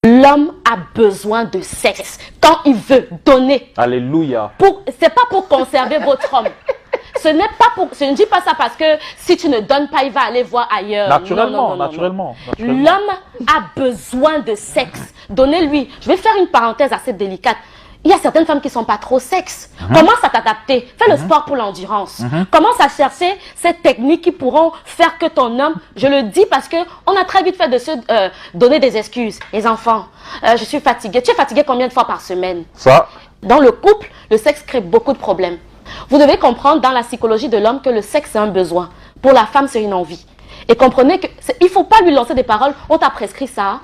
L'homme a besoin de sexe quand il veut donner. Alléluia. C'est pas pour conserver votre homme. Je ne dis pas ça parce que si tu ne donnes pas, il va aller voir ailleurs. Naturellement, naturellement. L'homme a besoin de sexe. Donnez-lui. Je vais faire une parenthèse assez délicate. Il y a certaines femmes qui ne sont pas trop sexe. Commence à t'adapter. Fais le sport pour l'endurance. Commence à chercher ces techniques qui pourront faire que ton homme, je le dis parce qu'on a très vite fait de se donner des excuses. Les enfants, je suis fatiguée. Tu es fatiguée combien de fois par semaine? Ça. Dans le couple, le sexe crée beaucoup de problèmes. Vous devez comprendre dans la psychologie de l'homme que le sexe c'est un besoin. Pour la femme, c'est une envie. Et comprenez qu'il ne faut pas lui lancer des paroles. On t'a prescrit ça.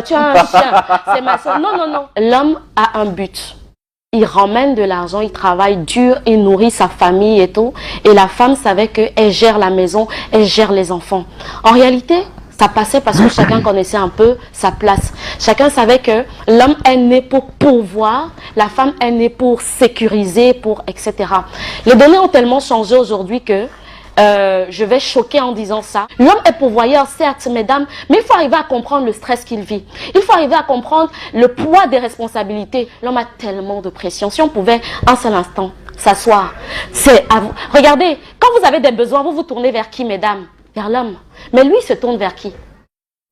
Tu as un chien. C'est ma soeur. Non, non, non. L'homme a un but. Il ramène de l'argent, il travaille dur, il nourrit sa famille et tout. Et la femme savait qu'elle gère la maison, elle gère les enfants. En réalité, ça passait parce que chacun connaissait un peu sa place. Chacun savait que l'homme est né pour pourvoir, la femme est née pour sécuriser, etc. Les données ont tellement changé aujourd'hui que je vais choquer en disant ça. L'homme est pourvoyeur, certes, mesdames, mais il faut arriver à comprendre le stress qu'il vit. Il faut arriver à comprendre le poids des responsabilités. L'homme a tellement de pression. Si on pouvait un seul instant s'asseoir, c'est à vous. Regardez, quand vous avez des besoins, vous vous tournez vers qui, mesdames? Vers l'homme. Mais lui, il se tourne vers qui?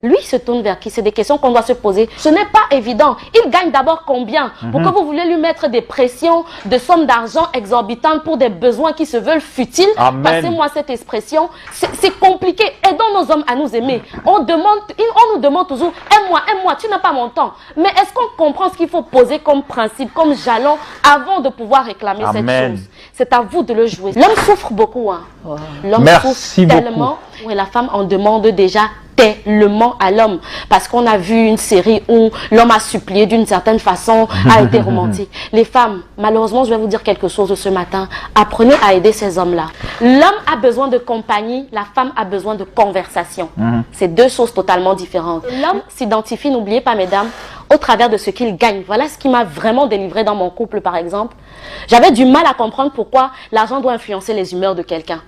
Lui se tourne vers qui? C'est des questions qu'on doit se poser. Ce n'est pas évident. Il gagne d'abord combien? Pourquoi vous voulez lui mettre des pressions, de sommes d'argent exorbitantes pour des besoins qui se veulent futiles? Passez-moi cette expression. C'est compliqué. Aidons nos hommes à nous aimer. On nous demande toujours, aime-moi, tu n'as pas mon temps. Mais est-ce qu'on comprend ce qu'il faut poser comme principe, comme jalon, avant de pouvoir réclamer cette chose? C'est à vous de le jouer. L'homme souffre beaucoup. Hein. L'homme souffre tellement. Et la femme en demande déjà tellement à l'homme, parce qu'on a vu une série où l'homme a supplié d'une certaine façon, a été romantique. Les femmes, malheureusement, je vais vous dire quelque chose ce matin, apprenez à aider ces hommes-là. L'homme a besoin de compagnie, la femme a besoin de conversation. C'est deux choses totalement différentes. L'homme s'identifie, n'oubliez pas mesdames, au travers de ce qu'il gagne. Voilà ce qui m'a vraiment délivré dans mon couple par exemple. J'avais du mal à comprendre pourquoi l'argent doit influencer les humeurs de quelqu'un.